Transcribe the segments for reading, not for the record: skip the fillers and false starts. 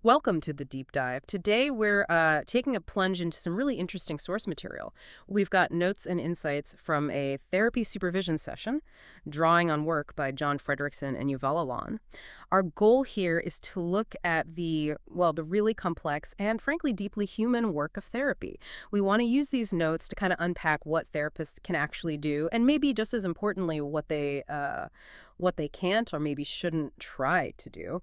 Welcome to the deep dive. Today, we're taking a plunge into some really interesting source material. We've got notes and insights from a therapy supervision session, Drawing on Work by John Frederickson and Yuval Alan. Our goal here is to look at the really complex and frankly deeply human work of therapy. We want to use these notes to kind of unpack what therapists can actually do, and maybe just as importantly, what they can't or maybe shouldn't try to do.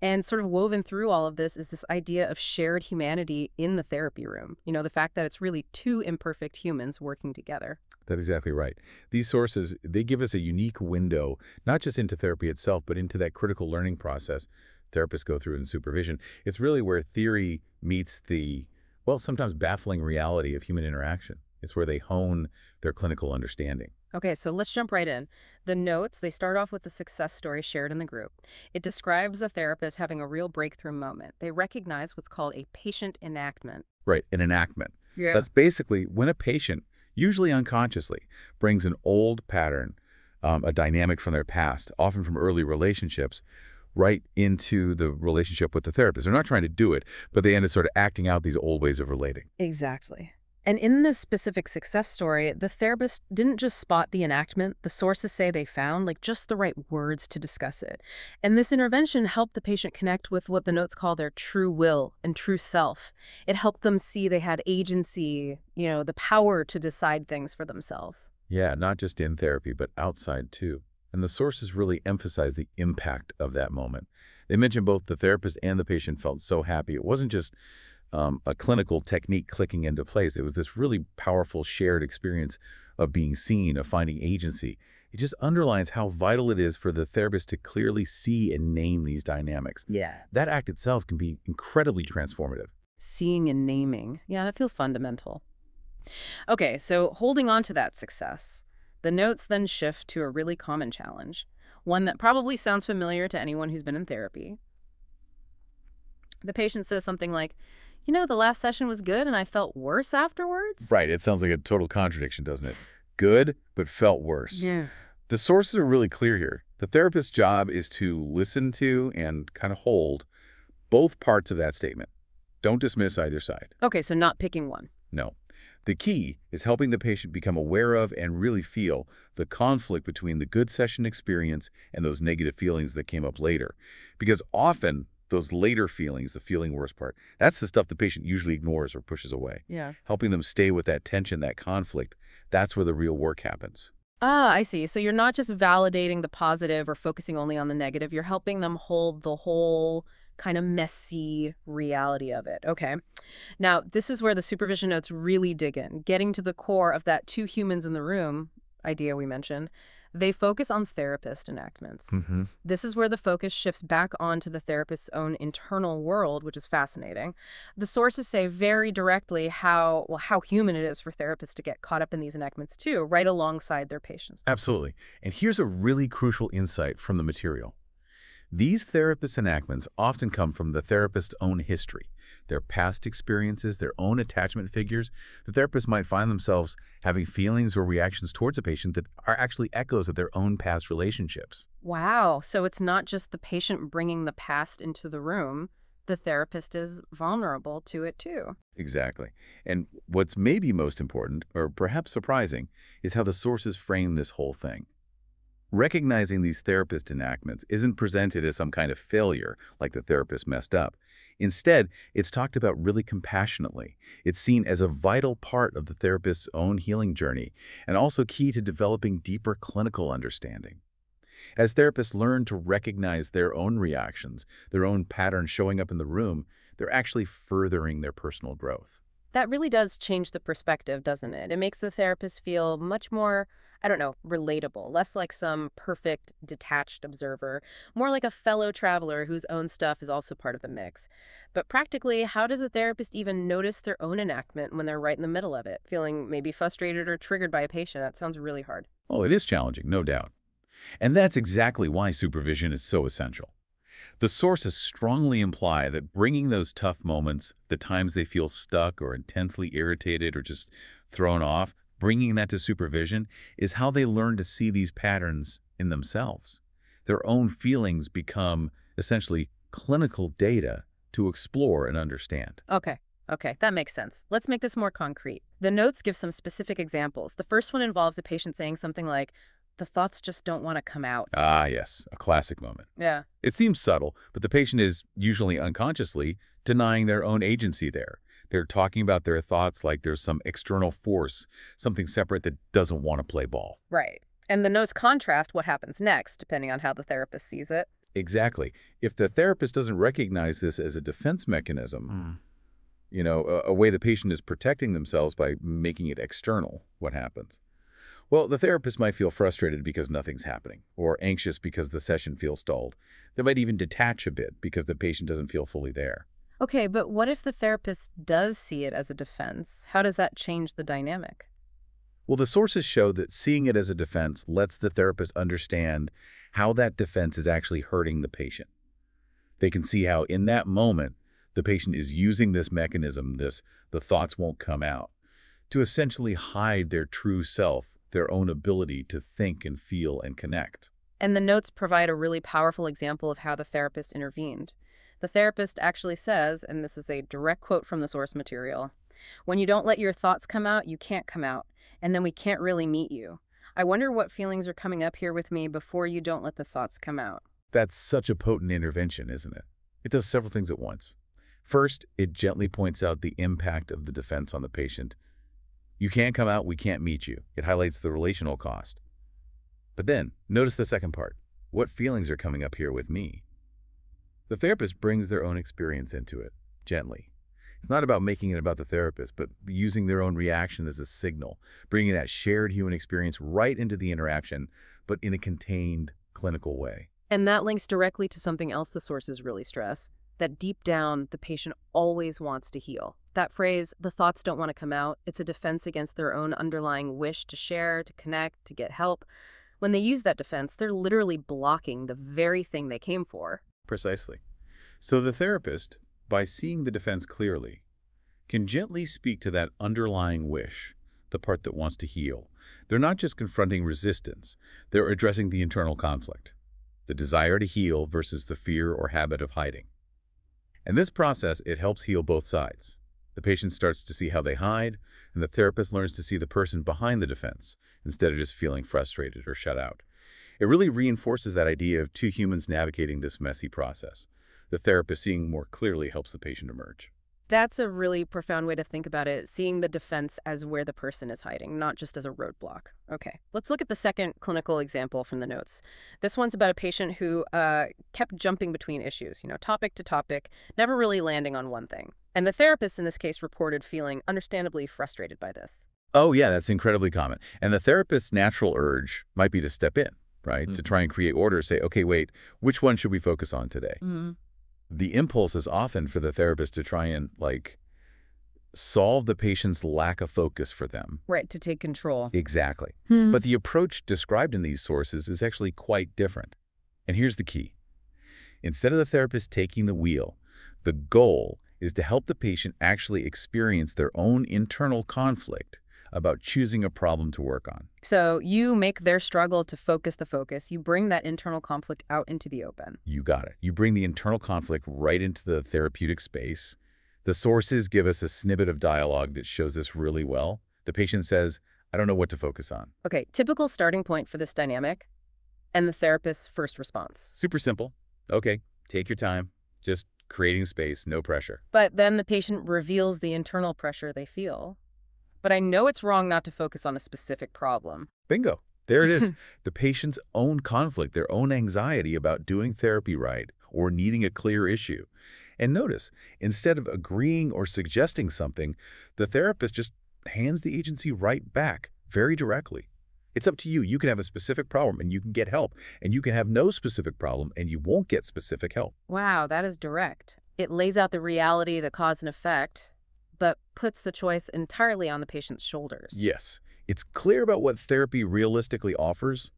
And sort of woven through all of this is this idea of shared humanity in the therapy room. You know, the fact that it's really two imperfect humans working together. That's exactly right. These sources, they give us a unique window, not just into therapy itself, but into that critical learning process therapists go through in supervision. It's really where theory meets the, well, sometimes baffling reality of human interaction. It's where they hone their clinical understanding. Okay, so let's jump right in. The notes, they start off with the success story shared in the group. It describes a therapist having a real breakthrough moment. They recognize what's called a patient enactment. Right, an enactment. Yeah. That's basically when a patient, usually unconsciously, brings an old pattern, a dynamic from their past, often from early relationships, right into the relationship with the therapist. They're not trying to do it, but they end up sort of acting out these old ways of relating. Exactly. And in this specific success story, the therapist didn't just spot the enactment. The sources say they found, like, just the right words to discuss it. And this intervention helped the patient connect with what the notes call their true will and true self. It helped them see they had agency, the power to decide things for themselves. Yeah, not just in therapy, but outside too. And the sources really emphasize the impact of that moment. They mention both the therapist and the patient felt so happy. It wasn't just a clinical technique clicking into place. It was this really powerful shared experience of being seen, of finding agency. It just underlines how vital it is for the therapist to clearly see and name these dynamics. Yeah. That act itself can be incredibly transformative. Seeing and naming. Yeah, that feels fundamental. Okay, so holding on to that success, the notes then shift to a really common challenge, one that probably sounds familiar to anyone who's been in therapy. The patient says something like, the last session was good and I felt worse afterwards. Right, it sounds like a total contradiction, doesn't it? Good, but felt worse. Yeah. The sources are really clear here. The therapist's job is to listen to and kind of hold both parts of that statement. Don't dismiss either side. Okay, so not picking one. No. The key is helping the patient become aware of and really feel the conflict between the good session experience and those negative feelings that came up later. Because often, those later feelings, the feeling worse part, that's the stuff the patient usually ignores or pushes away. Yeah. Helping them stay with that tension, that conflict, that's where the real work happens. Ah, I see. So you're not just validating the positive or focusing only on the negative. You're helping them hold the whole kind of messy reality of it. Okay. Now, this is where the supervision notes really dig in, getting to the core of that two humans in the room idea we mentioned. They focus on therapist enactments. This is where the focus shifts back onto the therapist's own internal world, which is fascinating. The sources say very directly how human it is for therapists to get caught up in these enactments too, right alongside their patients. Absolutely. And here's a really crucial insight from the material. These therapist enactments often come from the therapist's own history, their past experiences, their own attachment figures. The therapist might find themselves having feelings or reactions towards a patient that are actually echoes of their own past relationships. Wow. So it's not just the patient bringing the past into the room. The therapist is vulnerable to it too. Exactly. And what's maybe most important, or perhaps surprising, is how the sources frame this whole thing. Recognizing these therapist enactments isn't presented as some kind of failure, like the therapist messed up. Instead, it's talked about really compassionately. It's seen as a vital part of the therapist's own healing journey, and also key to developing deeper clinical understanding. As therapists learn to recognize their own reactions, their own patterns showing up in the room, they're actually furthering their personal growth. That really does change the perspective, doesn't it? It makes the therapist feel much more, relatable, less like some perfect, detached observer, more like a fellow traveler whose own stuff is also part of the mix. But practically, how does a therapist even notice their own enactment when they're right in the middle of it, feeling maybe frustrated or triggered by a patient? That sounds really hard. Oh, it is challenging, no doubt. And that's exactly why supervision is so essential. The sources strongly imply that bringing those tough moments, the times they feel stuck or intensely irritated or just thrown off, bringing that to supervision is how they learn to see these patterns in themselves. Their own feelings become essentially clinical data to explore and understand. Okay. Okay, that makes sense. Let's make this more concrete. The notes give some specific examples. The first one involves a patient saying something like, the thoughts just don't want to come out. Ah, yes, a classic moment. Yeah. It seems subtle, but the patient is usually unconsciously denying their own agency there. They're talking about their thoughts like there's some external force, something separate that doesn't want to play ball. Right. And the notes contrast what happens next, depending on how the therapist sees it. Exactly. If the therapist doesn't recognize this as a defense mechanism, a way the patient is protecting themselves by making it external, what happens? Well, the therapist might feel frustrated because nothing's happening, or anxious because the session feels stalled. They might even detach a bit because the patient doesn't feel fully there. Okay, but what if the therapist does see it as a defense? How does that change the dynamic? Well, the sources show that seeing it as a defense lets the therapist understand how that defense is actually hurting the patient. They can see how, in that moment, the patient is using this mechanism, the thoughts won't come out, to essentially hide their true self, their own ability to think and feel and connect. And the notes provide a really powerful example of how the therapist intervened. The therapist actually says, and this is a direct quote from the source material, when you don't let your thoughts come out, you can't come out, and then we can't really meet you. I wonder what feelings are coming up here with me before you don't let the thoughts come out. That's such a potent intervention, isn't it? It does several things at once. First, it gently points out the impact of the defense on the patient. You can't come out, we can't meet you. It highlights the relational cost. But then, notice the second part. What feelings are coming up here with me? The therapist brings their own experience into it, gently. It's not about making it about the therapist, but using their own reaction as a signal, bringing that shared human experience right into the interaction, but in a contained, clinical way. And that links directly to something else the sources really stress, that deep down, the patient always wants to heal. That phrase, the thoughts don't want to come out, it's a defense against their own underlying wish to share, to connect, to get help. When they use that defense, they're literally blocking the very thing they came for. Precisely. So the therapist, by seeing the defense clearly, can gently speak to that underlying wish, the part that wants to heal. They're not just confronting resistance, they're addressing the internal conflict, the desire to heal versus the fear or habit of hiding. And this process, it helps heal both sides. The patient starts to see how they hide, and the therapist learns to see the person behind the defense instead of just feeling frustrated or shut out. It really reinforces that idea of two humans navigating this messy process. The therapist seeing more clearly helps the patient emerge. That's a really profound way to think about it, seeing the defense as where the person is hiding, not just as a roadblock. Okay, let's look at the second clinical example from the notes. This one's about a patient who kept jumping between issues, topic to topic, never really landing on one thing. And the therapist in this case reported feeling understandably frustrated by this. Oh yeah, that's incredibly common. And the therapist's natural urge might be to step in, right? To try and create order, say, okay, wait, which one should we focus on today? The impulse is often for the therapist to try and, solve the patient's lack of focus for them. Right, to take control. Exactly. But the approach described in these sources is actually quite different. And here's the key. Instead of the therapist taking the wheel, the goal is to help the patient actually experience their own internal conflict about choosing a problem to work on. So you make their struggle to focus the focus. You bring that internal conflict out into the open. You got it. You bring the internal conflict right into the therapeutic space. The sources give us a snippet of dialogue that shows this really well. The patient says, I don't know what to focus on. Okay, typical starting point for this dynamic and the therapist's first response. Super simple. Okay, take your time. Just creating space, no pressure. But then the patient reveals the internal pressure they feel. But I know it's wrong not to focus on a specific problem. Bingo. There it is. The patient's own conflict, their own anxiety about doing therapy right or needing a clear issue. And notice, instead of agreeing or suggesting something, the therapist just hands the agency right back very directly. It's up to you. You can have a specific problem and you can get help. And you can have no specific problem and you won't get specific help. Wow, that is direct. It lays out the reality, the cause and effect, but puts the choice entirely on the patient's shoulders. Yes. It's clear about what therapy realistically offers.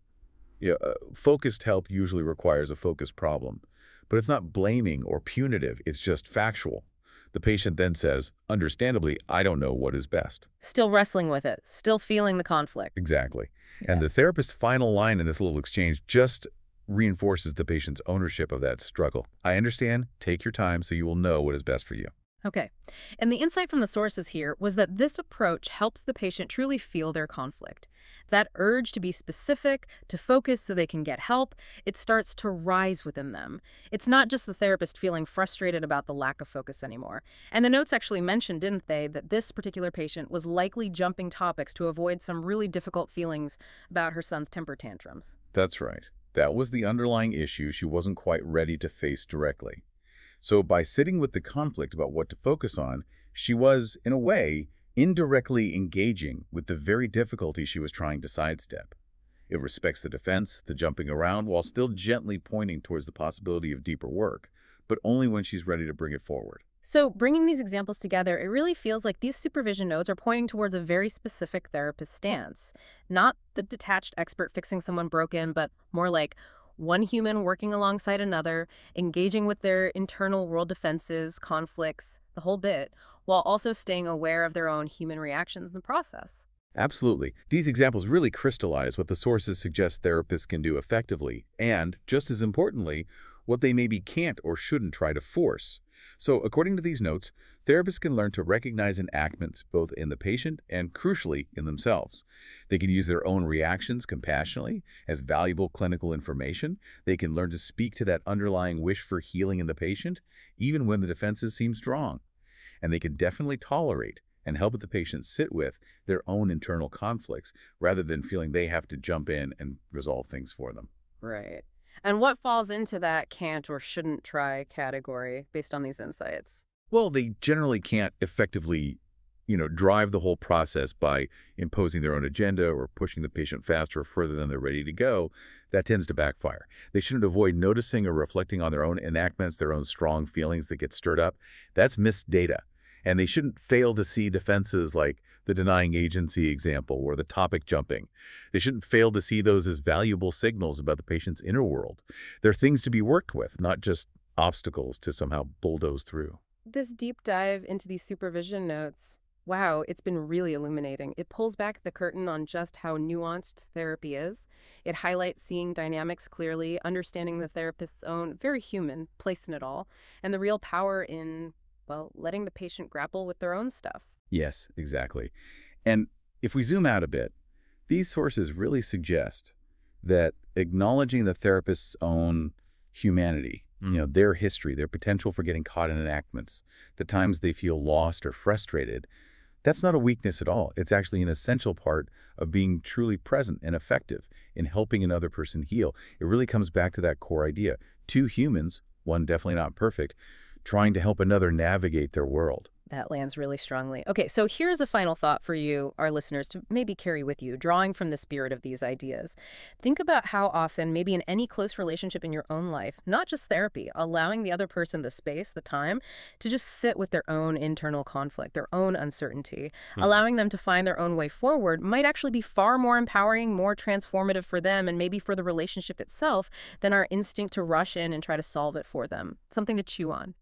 Focused help usually requires a focused problem, but it's not blaming or punitive. It's just factual. The patient then says, understandably, I don't know what is best. Still wrestling with it, still feeling the conflict. Exactly. Yeah. And the therapist's final line in this little exchange just reinforces the patient's ownership of that struggle. I understand. Take your time so you will know what is best for you. Okay. And the insight from the sources here was that this approach helps the patient truly feel their conflict. That urge to be specific, to focus so they can get help, it starts to rise within them. It's not just the therapist feeling frustrated about the lack of focus anymore. And the notes actually mentioned, didn't they, that this particular patient was likely jumping topics to avoid some really difficult feelings about her son's temper tantrums. That's right. That was the underlying issue she wasn't quite ready to face directly. So by sitting with the conflict about what to focus on, she was, in a way, indirectly engaging with the very difficulty she was trying to sidestep. It respects the defense, the jumping around, while still gently pointing towards the possibility of deeper work, but only when she's ready to bring it forward. So, bringing these examples together, it really feels like these supervision notes are pointing towards a very specific therapist stance. Not the detached expert fixing someone broken, but more like one human working alongside another, engaging with their internal world defenses, conflicts, the whole bit, while also staying aware of their own human reactions in the process. Absolutely. These examples really crystallize what the sources suggest therapists can do effectively, and, just as importantly, what they maybe can't or shouldn't try to force. So, according to these notes, therapists can learn to recognize enactments both in the patient and, crucially, in themselves. They can use their own reactions compassionately as valuable clinical information. They can learn to speak to that underlying wish for healing in the patient, even when the defenses seem strong. And they can definitely tolerate and help the patient sit with their own internal conflicts rather than feeling they have to jump in and resolve things for them. Right. And what falls into that can't or shouldn't try category based on these insights? Well, they generally can't effectively, drive the whole process by imposing their own agenda or pushing the patient faster or further than they're ready to go. That tends to backfire. They shouldn't avoid noticing or reflecting on their own enactments, their own strong feelings that get stirred up. That's missed data. And they shouldn't fail to see defenses like the denying agency example or the topic jumping. They shouldn't fail to see those as valuable signals about the patient's inner world. They're things to be worked with, not just obstacles to somehow bulldoze through. This deep dive into these supervision notes, wow, it's been really illuminating. It pulls back the curtain on just how nuanced therapy is. It highlights seeing dynamics clearly, understanding the therapist's own, very human, place in it all, and the real power in, well, letting the patient grapple with their own stuff. Yes, exactly. And if we zoom out a bit, these sources really suggest that acknowledging the therapist's own humanity, their history, their potential for getting caught in enactments, the times they feel lost or frustrated, that's not a weakness at all. It's actually an essential part of being truly present and effective in helping another person heal. It really comes back to that core idea. Two humans, one definitely not perfect, trying to help another navigate their world. That lands really strongly. Okay, so here's a final thought for you, our listeners, to maybe carry with you, drawing from the spirit of these ideas. Think about how often, maybe in any close relationship in your own life, not just therapy, allowing the other person the space, the time, to just sit with their own internal conflict, their own uncertainty, allowing them to find their own way forward might actually be far more empowering, more transformative for them, and maybe for the relationship itself, than our instinct to rush in and try to solve it for them. Something to chew on.